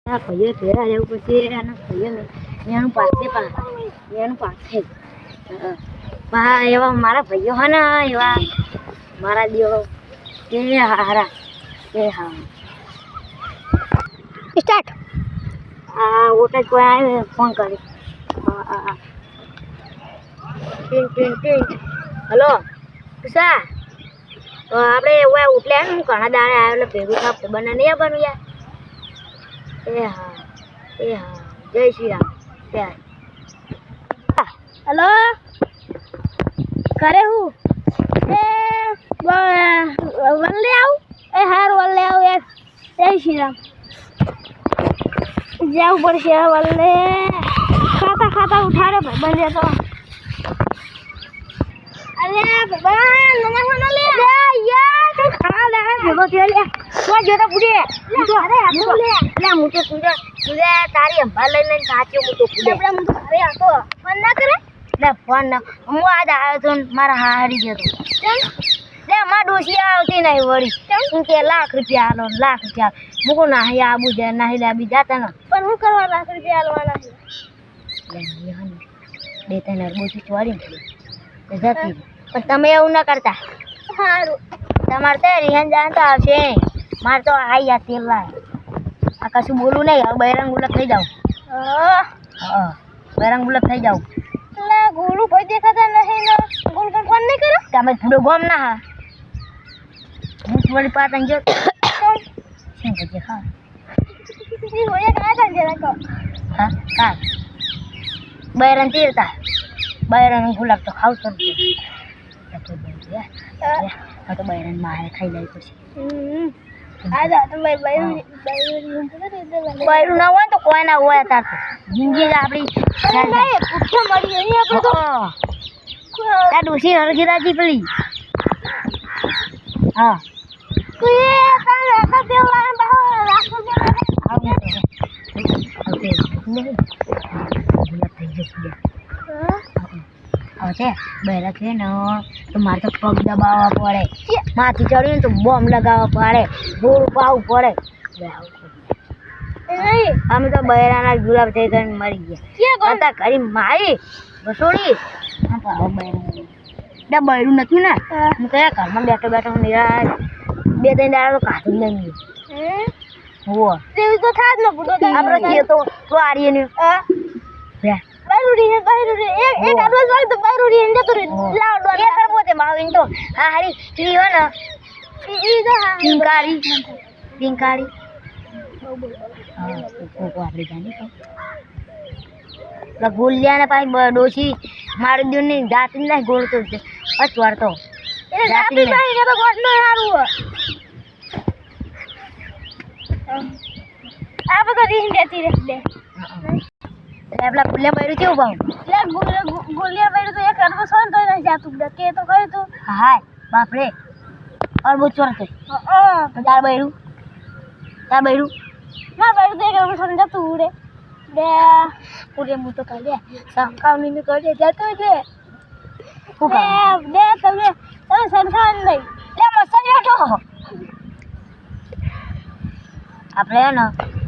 આ ભાઈઓ ફેરા જવું પછી એના ભાઈઓ એનું પાસે એવા મારા ભાઈઓ હા ને એવા મારા દેવો એ હારા એ હા સ્ટાર્ટ ઓટા કોઈ આવે ફોન કરી હલો કુસા તો આપણે એવા ઉઠલ્યા હું ઘણા દાડે આવ્યો એટલે ભેગું થાપ બને નહીં બનવું યાર એ હા જય શ્રી રામ ત્યારે હલો કરે હું વલ્લે આવું એ હાર વલ્લે આવું યાર જય શ્રી રામ જવું પડશે વલ્લે ખાતા ઉઠાડે ભાઈ બને તો અરે ભગવાન મને મને લે યાર તો ખા લે ભેગો થયો લે તો જોતા પૂડે તો અરે આતો લે હું તો પૂડે તારી અંબા લઈને સાચો હું તો પૂડે આપણે હું તો અરે આતો ફોન ના કરે લે ફોન ના હું આજ આવ્યો તો મારા હારી ગયો તો લે માં ડોસી આવતી નહીં વળી હું કે લાખ રૂપિયા આલો મુકો નાહી આબુ છે નાહી લાબી જાતા ને પણ હું કરવા લાખ રૂપિયા આલવાના છે લે બે તને બોચી ચોરી જતી પણ તમે એવું ના કરતા સારું તમારે તો રિહાન જાણતા આવશે મારે તો આઈ યા તેલ લાય આ કશું બોલું નહીં હવે બૈરંગ ગુલાબ થઈ જાઉં બૈરંગ ગુલાબ થઈ જાઉં એટલે ગોળું ભાઈ દેખાતા નહીં ને ગોળ પણ ફોન નહીં કરો તમે થોડો ગોમ ના હા હું થોડી પાટણ જો શું કરજે હા હોય કાંઈ કાંઈ જરાક હા કાં બૈરંગ તીરતા બૈરંગ ગુલાબ તો ખાવ છો તો બૈરંગ મારે ખાઈ લઈ પછી બૈરું ના હોય તો કોઈ ના હોય તાર જિંદગી જ આપણી ડોસી હરગીરાજી પેલી હા હવે બહેરા છે ને તો મારે તો પગ દબાવવા પડે માથી ચડ્યું ને તો બોમ્બ લગાવવા પડે ગોળ પાવું પડે અમે તો બહેરાના ગુલાબ થઈ કરીને મરી ગયા કરી મારી બસોડી બહેરું નથી ને હું કયા ઘરમાં બેઠો નિરાશ 2-3 દાડા તો કાઢું જ નહીં હો તો થાજ ને પૂરો આપણે તો આરીએ ને એક આડવા જોઈ તો બાયરુડી ને જતો રે લાવ એ કરબોતે માવીન તો હા હારી ઈ હો ને ઈ તો હા પિંકારી હા કો આપણે જાની તો ગોલિયા ને પાઈ ડોસી મારી દુન ની જાત ને ગોળ તો અચવાર તો એ જાતી ભાઈ ને તો ગોળ નો હારું આ બધો રીન દેતી રે દે આપલા ગુલિયા બૈરું કેવું ભાવ ગુલિયા બૈરું તો એક અડબો સોન તો નહીં જાતું કે તો કહ્યું તું હા બાપરે અડબો ચોર તો તાર બૈરું ના બૈરું તો એક અડબો સોન જતું ઉડે બે પૂરે હું તો કાઢે સંકાવની ને કાઢે જતો છે બે તમે સંકાવ નહીં લે મસ્ત બેઠો આપણે ને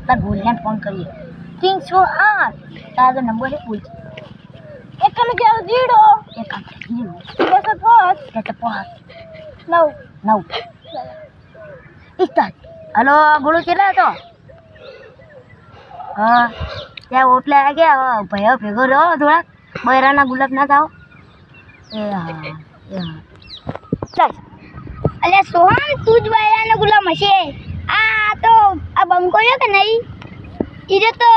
તાર ગુલિયાને ફોન કરીએ 308 તારો નંબર છે પૂછ એક ને જાવ જીડો એક બસ પાંચ કે પાંચ 9 ઇસ્તા હલો બોલો કેટલા હતો હા ત્યાં ઓટલે આ ગયા ભાઈ ભેગો રહો થોડા બૈરાના ગુલાબ ના થાવ એ હા ચાલ અલ્યા સોહન તું જ બૈરાના ગુલાબ હશે આ તો આ બંકો કે નહીં इधर तो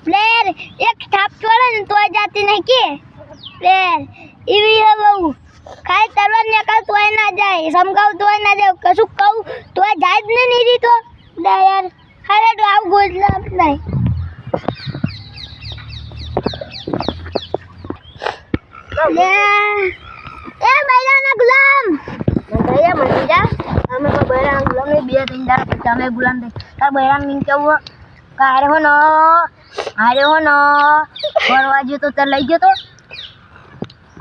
प्लेयर एक थाप छोड़े न तो जाती नहीं के प्लेयर इवी है वो खाई तरवा ने का तो ना जाए समकाव तो ना जाए कसु कहू तो जाय જ नहीं दी तो यार हारे तो आव गोजला नहीं ए बैराना गुलाम भैया मनीजा हमें को बैराना गुलाम ने 2-3 दाड़ा પછી અમે ગુલામ દે તાર बैरान મીન કેવું અરે હો નો ફરવા ગયો તો લઈ ગયો તો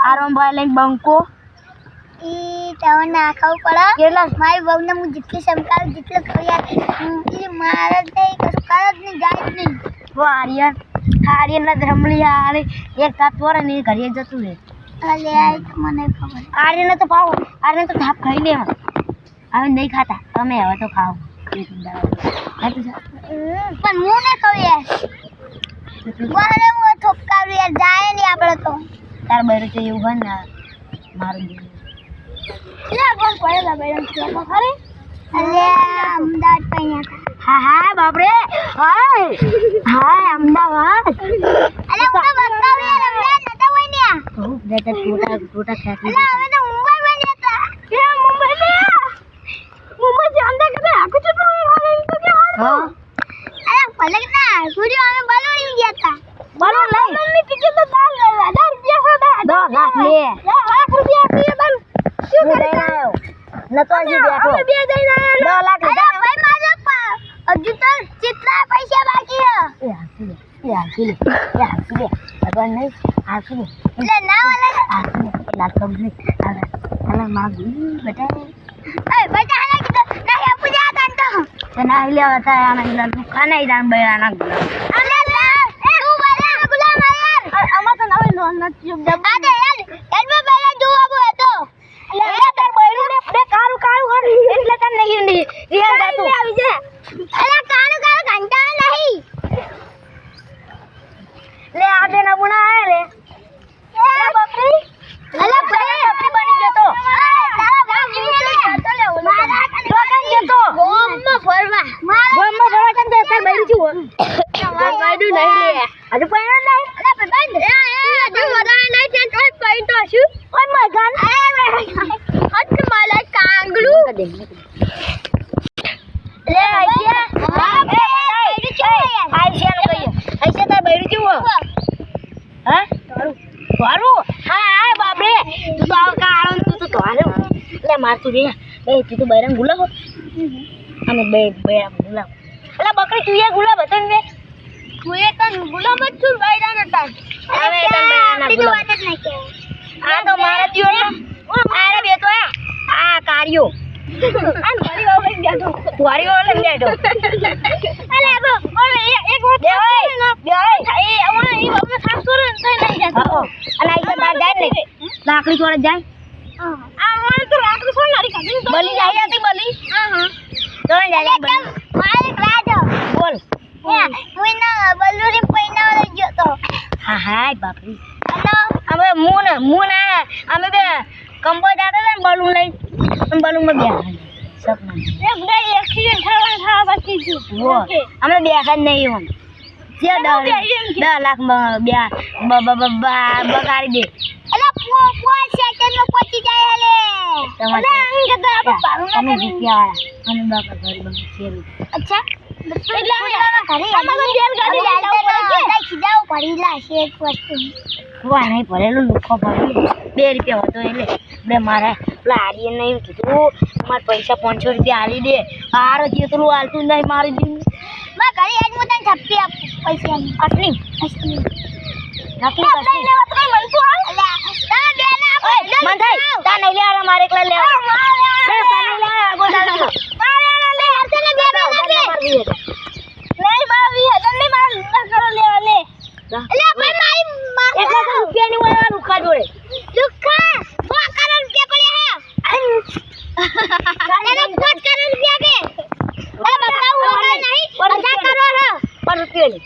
આરામ ભાઈ લઈને બંકો ઈ તો ના ખાવ પડે કેટલા મારી બહુને હું જેટલી સમકાવ જેટલો ખવ્યા ઈ મારા તે કશું કરે જ નહીં તો આર્યન ના ધમલી આરે એક તાતવારે ને ઘરે જતું રે અલે આ મને ખબર આર્યન તો પાવ આર્યન તો થાપ ખાઈ લે હવે નહીં ખાતા તમે હવે તો ખાઓ પણ હું ને કહું યાર મારે હું ઠોકાવી યાર જાય ને આપણે તો તાર બૈરું છે એવું બન ના મારું લે કોણ પડેલા બૈરમ છે તો ખરે અલે અમદાવાદ પૈયા હા હા બાપરે હાય હાય અમદાવાદ અલે હું તો બતાવી યાર અમદાવાદ નતા હોય ને હું બેટા ટોટા ખાતી અલે હવે તો મુંબઈ માં જતા કે મુંબઈ મે મુંબઈ જાંદા કે આખું તો હાલે તો કે હા અરે પલક ના સૂર્ય અમે બલોડી ગયા તા બલોડ લઈ ટિકિટ તો 10,000 રૂપિયા હતા 10 લાખ લે 10 રૂપિયા પીએ તન શું કરી રહ્યો નતો હજી બેઠો અમે બે જઈને 10 લાખ અરે ભાઈ મારે હજુ તો કેટલા પૈસા બાકી હે હાસી લે અબન નહીં હાસી લે ના વાલા હાસી લાખ કમ્પ્લીટ અલે માગી બેટા એ બેટા હાલા કે નહીં પૂજા કાંતો તો ના લે હતા આના ઇલા દુકાન આઈ દાન બૈરાના અલે લે એ હું બૈરા ગુલામ યાર અમાર તો નવે નો નથી ડબ્બા આ દે યાર એડમાં બૈરા જોવા હતો અલે એ તાર બૈરું ને બે કાળું હર એટલે તને નહીં રિયલ ગાતું આવી જા અલે કાળું ઘંટા નહીં લે આ દે ના બુણા આય લે એ બકરી અલે બકરી બની ગયો તો તારા ગામ ની લે તો લે મારા દોકાન ગયો તો ગોમમાં ફરવા કન તો તાર બૈરું છું બૈરું નહીં લે હજુ પૈણો નહીં અલે ભાઈ એ હજુ વધારે નહીં છે તો પૈણો છું ઓય મગન હટ માલા કાંગડું લે આઈશા તાર બૈરું છું હા વારું હા બાપરે તું તો આવ કાળો તું તો વારું લે માર તું રે બે તું તો બૈરંગ ગુલાબ અમે બે બૈરંગ ગુલાબ અલા બકરી તું એ ગુલાબ હતો ને તું એ તન ગુલાબ જ છું બૈરાન હતા હવે તન બૈરાના ગુલાબ વાત જ નહીં કે આ તો મારા જીઓ ને આરે બે તો આ કાર્યો આ મારી ઓલે બેઠો વારી ઓલે બેઠો અલે તો ઓલે એક વાત દે એ અમારે ઈ બાપને સાફ સોરે તો નહીં જતો અને આઈ બાર જાય ને લાકડી છોડે જાય આ અમારે તો લાકડી છોડ નારી કાઢી બલી જાય આતી બલી હા તો જાય બલી મારે રાજો બોલ હું ના બલુરી પૈના લઈ ગયો તો હા હા બાપરી હેલો અમે મુન અમે બે કંબો જાતા ને બલૂન લઈ બલૂન માં બેઠા સપના એક બે એક્સિડન્ટ થવા બાકી છે અમે બેઠા નહીં હું જે 10 લાખ બગાડી દે અલા 5 સેકન્ડ માં પહોંચી જાય લે અલા અહીં કે આપણે પારું ના રૂપિયા અને બાપા ઘરે બંધ છે અચ્છા એટલે અમે બેલગાડી લાવવા પડે સીધા પડી લાશે એક વસ્તુ કોઈ નહીં ભરેલું લુખો ભરી 2 રૂપિયા હતો એટલે બે મારા પેલા આર્યન નહીં કીધું મારા પૈસા 500 રૂપિયા આલી દે હાર જેટલું હાલતું નહીં મારી દીધું માં ઘરે આજ હું તને છપ્પી આપ પૈસા અસલી નકલી લેવા તો મન તો અલ્યા તા બે ના મન થાય તા નહીં લેવા મારે એકલા લેવા લે પાણી લે ગોડાલ મારે લે અસલે બે બે નહીં બાવી હજાર નહીં માર કરો લેવા લે અલ્યા ભાઈ મારી એટલા તો રૂપિયા ની વાળા લુખા જોડે લુખા 100 કરોડ રૂપિયા પડ્યા હે અરે 5 કરોડ રૂપિયા કે અરે બતાવું વગર નહીં 50 કરોડ પર રૂપિયા લે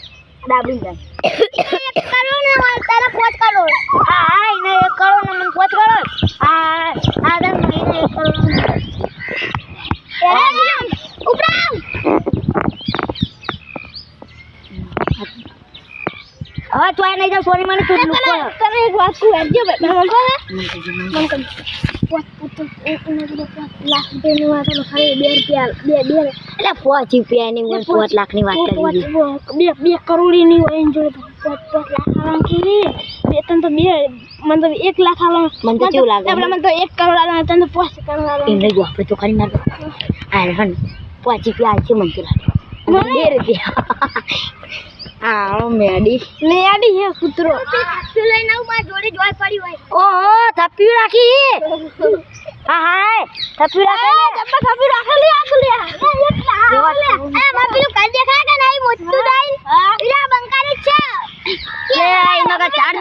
ડાબડી જાય 1 કરોડ ને તારા 5 કરોડ હા હા એને 1 કરોડ ને મને 5 કરોડ આ આદમ મહિને 1 કરોડ ઉપરામ હવે તો આ નહીં જાવ સોરી મને તું લુકો તને એક વાત કહું હેડજો ભાઈ મન કહે એક લાખ રૂપિયાની વાત તો ખાલી 2 રૂપિયા એટલે 5 રૂપિયાની 5 લાખની વાત કરી 2 કરોડની હોય એન જોડે 5 લાખ આવા કરી બે તન તો 2 મને તો 1 લાખ આલો મને તો કેવું લાગે મને તો 1 કરોડ આલો તને તો 5 કરોડ આલો ઇન લઈ જો આપણે તો કરી નાખ આ હન 5 રૂપિયા છે મને તો લાગે 2 રૂપિયા આ મેડી હે કૂતરો તું લઈને આવ માર જોડે જોઈ પડી હોય ઓહો થપ્પી રાખી હા હા થપ્પી રાખે જબ્બા થપ્પી રાખે લે આ લે એ માર પેલું કાઢ દેખા કે નહીં મોટું દાઈ ઈરા બંધ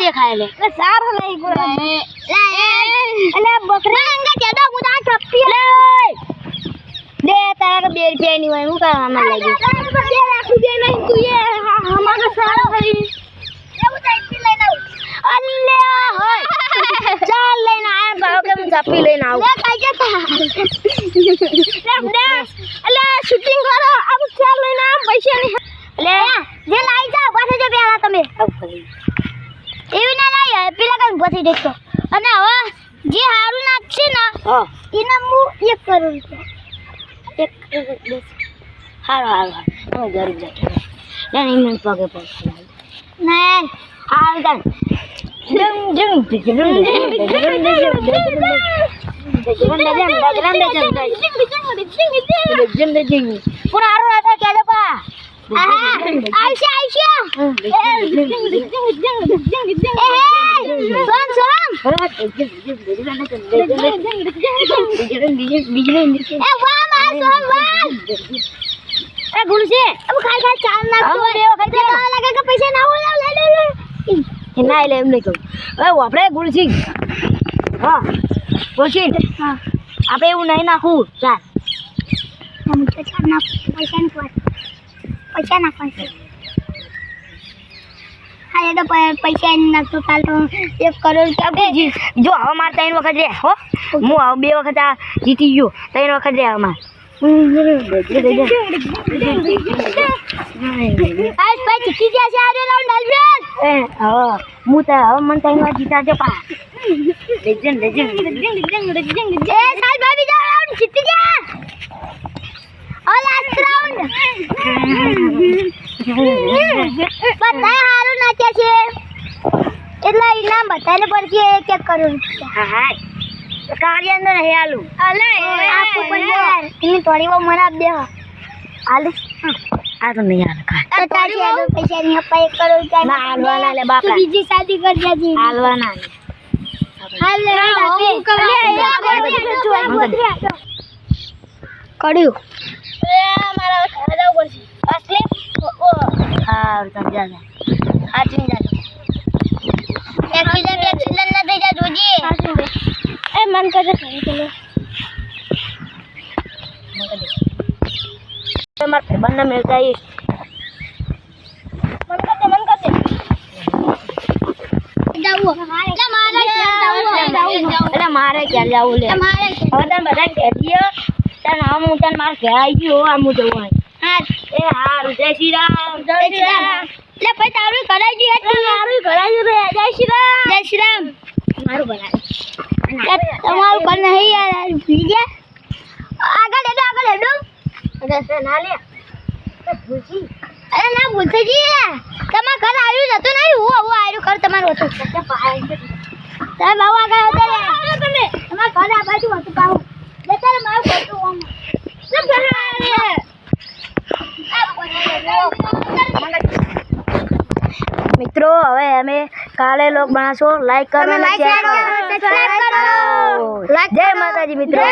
દેખાય લે સાર નહીં ગોળા અલે બકરા અંગા જેડો મુદા ઠપ્પી લે તારા 2 રૂપિયા ની હોય હું કરવામાં લાગી 2 રૂપિયા નહીં તું એ હમારો સારો કરી એવું તાઈ લઈને આવ અલે હોય ચાલ લઈને આયા ભાવ કે હું ઝાપી લઈને આવું લે કાઈ જતા લે અલે શૂટિંગ કરો આબ ચાલ લઈને આવ પૈસા નહીં લે જે લાઈ જાવ પાછો જો પેલા તમે એવી ના લાઈ પેલા કઈ પછી દેખતો અને હવે જે હારું નાખશે ને એને હું 1 કરોડ રૂપિયા 1 કરોડ હારું હું ગરીબ જતો લે નહીં મને પગે પૈસા ના હારું જાન જમ પૂરા હારું હતા કે દે પા આઈશા ગુલશે अब खाई चाल ना लागे के पैसा ना हो ले ના લે એમ નહીં કહું હવે આપણે ગુલસિંહ હા ગુલસિંહ હા આપણે એવું નહીં નાખું ચાલ હું તો ચાલ ના પૈસા નાખવા હા એ તો પૈસા નાખતો કાલ તો 1 કરોડ રૂપિયા જો હવે મારે 3 વખત રે હો હું હવે 2 વખત આ જીતી ગયો 3 વખત રે હવે મારે આજ ભાઈ જીતી ગયા છે આરે લાવ ડાલબેન હા હું તો હવે મન તઈ વાર જીતા જો પા લેજેન્ડ એ સાલ ભાઈ બીજા રાઉન્ડ જીતી ગયા ઓલ લાસ્ટ રાઉન્ડ બતાય હારું નાચ્યા છે એટલા ઇનામ બતાને પડશે 1 કરોડ હા હા કાર્ય અંદર હે આલુ અલે આપકો પર ઇની થોડી વો મને આપ દે આલે આ તો નહીં આલે કા તો તારી આલો પૈસા ની હપ્પા 1 કરોડ રૂપિયા ના હાલવાના લે બાપા બીજી શાદી કર દેજી હાલવાના હાલ લે કડ્યું એ મારા ઘરે જાવ પડશે અસલી હા સમજા જા આ ચીન જા એક્સિડન્ટ ના થઈ જા જોજી એ મન કરે કરી ચલો માર ભાઈબંધને મળતા આવીશ મન કરતે જાવું મારે ક્યાં જાવું લે હવે તને બધા કહેજો તને આમ હું તને માર ઘેર આવી ગયો આમ હું જવું હા એ હારું જય શ્રી રામ લે ભાઈ તારું કરાઈ ગયું મારું કરાઈ ગયું જય શ્રી રામ મારું બનાવી તમારું કર નહીં યાર ભૂલી ગયા આગળ હેડો ના લે ભૂલજી અરે ના ભૂલજી તમાર ઘર આવ્યું જતો નહીં હું આવ્યું ઘર તમારું હતું તમે બાબુ આગળ આવતા રે તમે તમાર ઘર આ બાજુ હતું બાબુ લેતા મારું ઘર તો ઓમ મિત્રો હવે અમે કાલે લોગ બનાશો લાઈક કરો અને શેર કરો સબસ્ક્રાઇબ કરો જય માતાજી મિત્રો